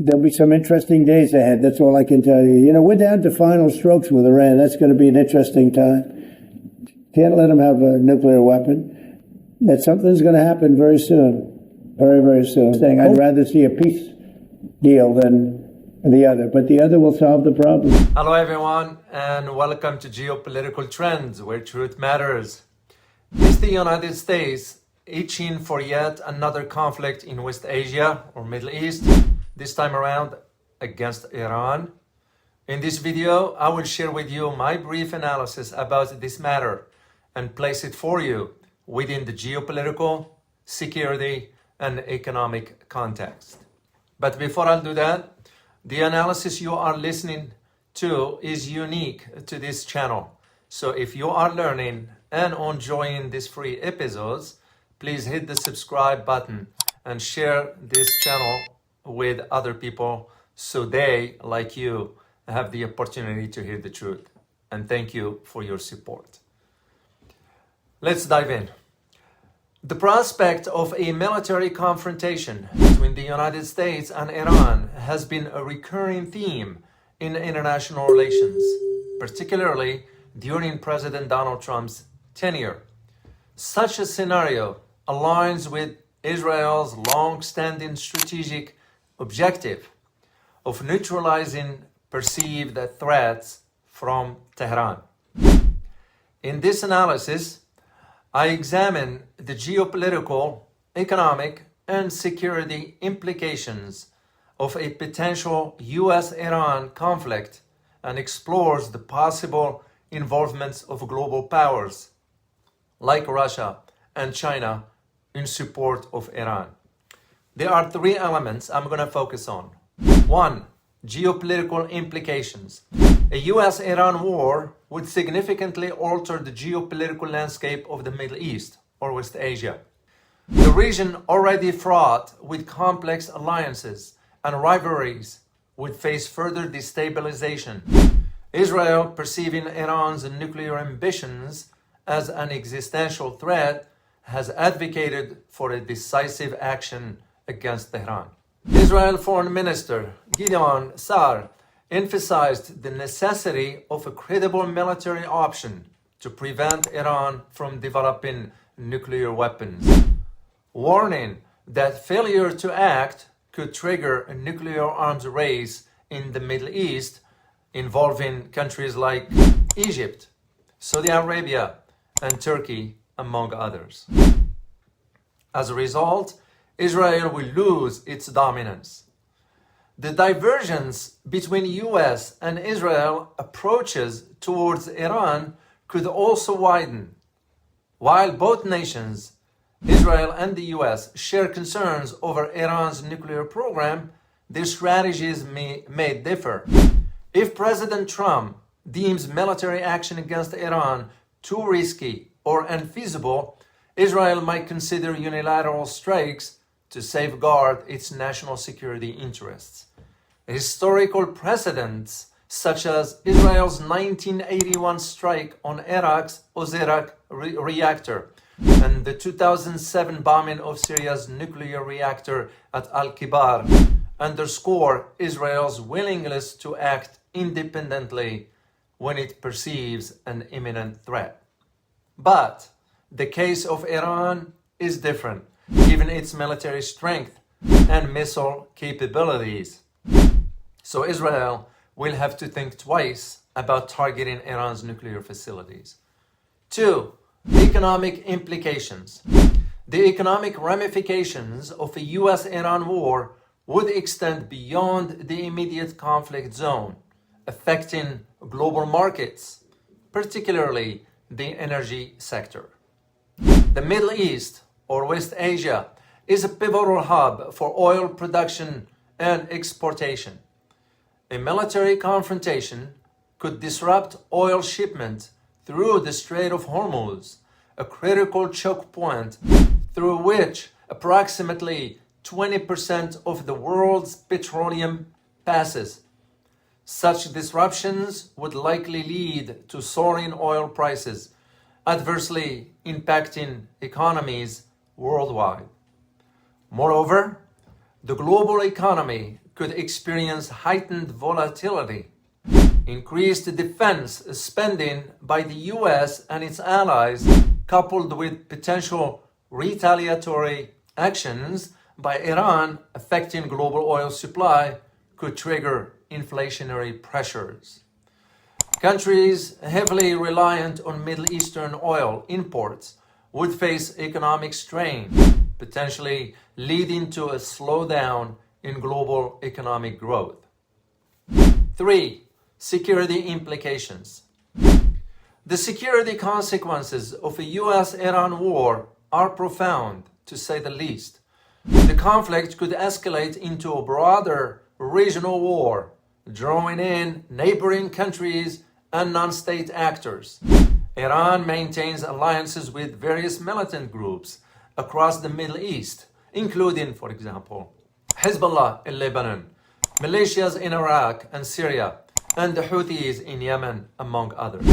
there'll be some interesting days ahead. That's all I can tell you. You know, we're down to final strokes with Iran. That's going to be an interesting time. Can't let them have a nuclear weapon. That something's going to happen very soon. Very, very soon. Saying I'd rather see a peace deal than the other, but the other will solve the problem. Hello everyone, and welcome to Geopolitical Trends, where truth matters. Is the United States itching for yet another conflict in West Asia or Middle East, this time around against Iran? In this video, I will share with you my brief analysis about this matter and place it for you within the geopolitical, security, and economic context. But before I do that, the analysis you are listening to is unique to this channel. So if you are learning and enjoying these free episodes, please hit the subscribe button and share this channel with other people so they, like you, have the opportunity to hear the truth. And thank you for your support. Let's dive in. The prospect of a military confrontation between the United States and Iran has been a recurring theme in international relations, particularly during President Donald Trump's tenure. Such a scenario aligns with Israel's long-standing strategic objective of neutralizing perceived threats from Tehran. In this analysis, I examine the geopolitical, economic, and security implications of a potential US-Iran conflict and explores the possible involvements of global powers like Russia and China in support of Iran. There are three elements I'm going to focus on. One, geopolitical implications. A US-Iran war would significantly alter the geopolitical landscape of the Middle East or West Asia. The region, already fraught with complex alliances and rivalries, would face further destabilization. Israel, perceiving Iran's nuclear ambitions as an existential threat, has advocated for a decisive action against Tehran. Israel Foreign Minister Gideon Sa'ar emphasized the necessity of a credible military option to prevent Iran from developing nuclear weapons, warning that failure to act could trigger a nuclear arms race in the Middle East involving countries like Egypt, Saudi Arabia, and Turkey, among others. As a result, Israel will lose its dominance. The divergence between US and Israel approaches towards Iran could also widen. While both nations, Israel and the US, share concerns over Iran's nuclear program, their strategies may differ. If President Trump deems military action against Iran too risky or unfeasible, Israel might consider unilateral strikes to safeguard its national security interests. Historical precedents, such as Israel's 1981 strike on Iraq's Osirak reactor and the 2007 bombing of Syria's nuclear reactor at Al-Kibar, underscore Israel's willingness to act independently when it perceives an imminent threat. But the case of Iran is different, given its military strength and missile capabilities. So Israel will have to think twice about targeting Iran's nuclear facilities. Two, economic implications. The economic ramifications of a US-Iran war would extend beyond the immediate conflict zone, affecting global markets, particularly the energy sector. The Middle East or West Asia is a pivotal hub for oil production and exportation. A military confrontation could disrupt oil shipment through the Strait of Hormuz, a critical choke point through which approximately 20% of the world's petroleum passes. Such disruptions would likely lead to soaring oil prices, adversely impacting economies worldwide. Moreover, the global economy could experience heightened volatility. Increased defense spending by the US and its allies, coupled with potential retaliatory actions by Iran affecting global oil supply, could trigger inflationary pressures. Countries heavily reliant on Middle Eastern oil imports would face economic strain, potentially leading to a slowdown in global economic growth. 3. Security implications. The security consequences of a US-Iran war are profound, to say the least. The conflict could escalate into a broader regional war, drawing in neighboring countries and non-state actors. Iran maintains alliances with various militant groups across the Middle East, including, for example, Hezbollah in Lebanon, militias in Iraq and Syria, and the Houthis in Yemen, among others.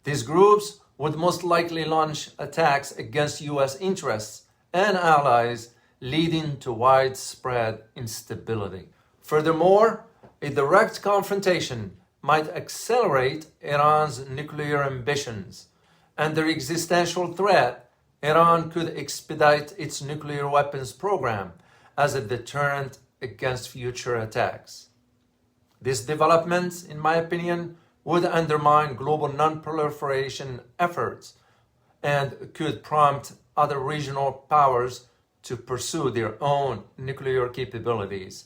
These groups would most likely launch attacks against US interests and allies, leading to widespread instability. Furthermore, a direct confrontation might accelerate Iran's nuclear ambitions. Under existential threat, Iran could expedite its nuclear weapons program as a deterrent against future attacks. These developments, in my opinion, would undermine global non-proliferation efforts and could prompt other regional powers to pursue their own nuclear capabilities,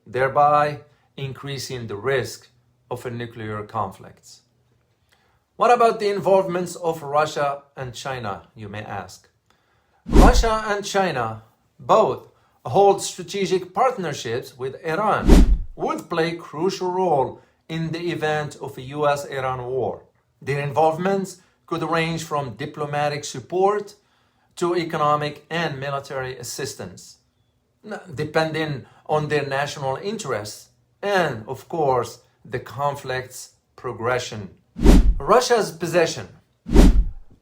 thereby increasing the risk of a nuclear conflict. What about the involvements of Russia and China, you may ask? Russia and China both hold strategic partnerships with Iran, would play a crucial role in the event of a US-Iran war. Their involvements could range from diplomatic support to economic and military assistance, depending on their national interests and, of course, the conflict's progression. Russia's possession.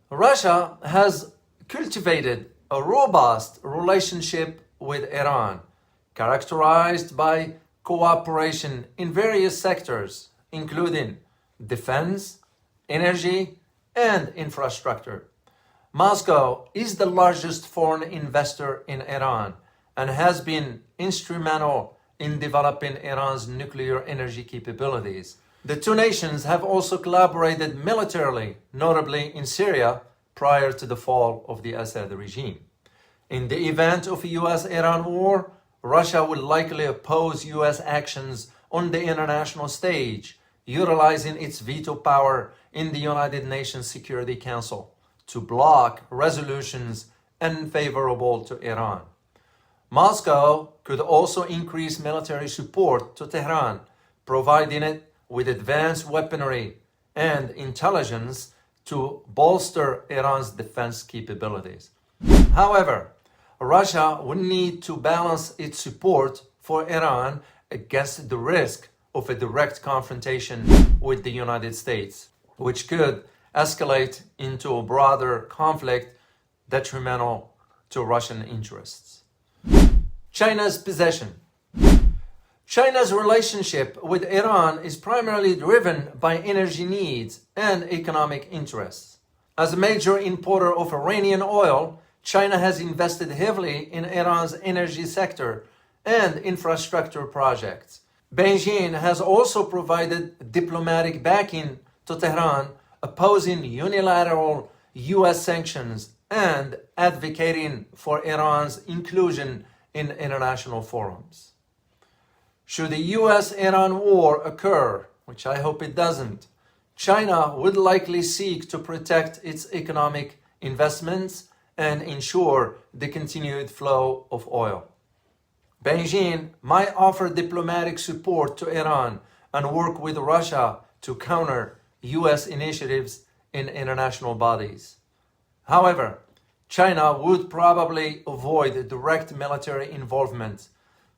Russia has cultivated a robust relationship with Iran, characterized by cooperation in various sectors, including defense, energy, and infrastructure. Moscow is the largest foreign investor in Iran and has been instrumental in developing Iran's nuclear energy capabilities. The two nations have also collaborated militarily, notably in Syria, prior to the fall of the Assad regime. In the event of a US-Iran war, Russia would likely oppose US actions on the international stage, utilizing its veto power in the United Nations Security Council to block resolutions unfavorable to Iran. Moscow could also increase military support to Tehran, providing it with advanced weaponry and intelligence to bolster Iran's defense capabilities. However, Russia would need to balance its support for Iran against the risk of a direct confrontation with the United States, which could escalate into a broader conflict detrimental to Russian interests. China's possession. China's relationship with Iran is primarily driven by energy needs and economic interests. As a major importer of Iranian oil, China has invested heavily in Iran's energy sector and infrastructure projects. Beijing has also provided diplomatic backing to Tehran, opposing unilateral US sanctions and advocating for Iran's inclusion in international forums. Should a US-Iran war occur, which I hope it doesn't, China would likely seek to protect its economic investments and ensure the continued flow of oil. Beijing might offer diplomatic support to Iran and work with Russia to counter US initiatives in international bodies. However, China would probably avoid direct military involvement,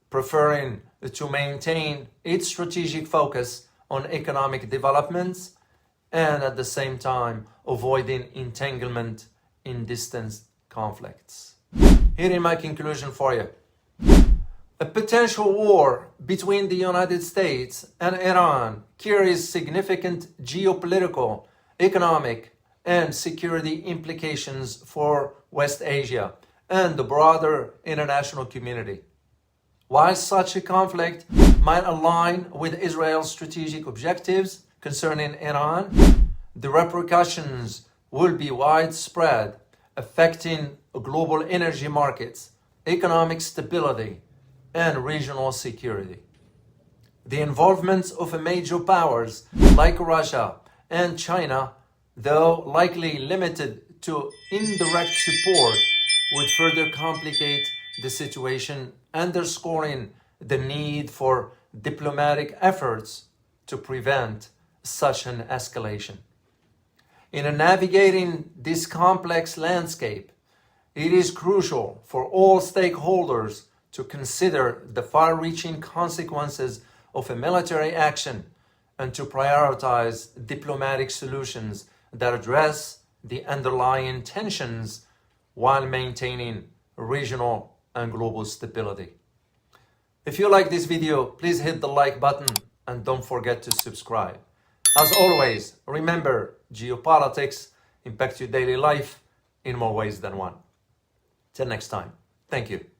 preferring to maintain its strategic focus on economic developments and at the same time avoiding entanglement in distant conflicts. Here is my conclusion for you. A potential war between the United States and Iran carries significant geopolitical, economic, and security implications for West Asia and the broader international community. While such a conflict might align with Israel's strategic objectives concerning Iran, the repercussions will be widespread, affecting global energy markets, economic stability, and regional security. The involvement of major powers like Russia and China, though likely limited to indirect support, would further complicate the situation, underscoring the need for diplomatic efforts to prevent such an escalation. In navigating this complex landscape, it is crucial for all stakeholders to consider the far-reaching consequences of a military action and to prioritize diplomatic solutions that address the underlying tensions while maintaining regional and global stability. If you like this video, please hit the like button and don't forget to subscribe. As always, remember, geopolitics impact your daily life in more ways than one. Till next time, thank you.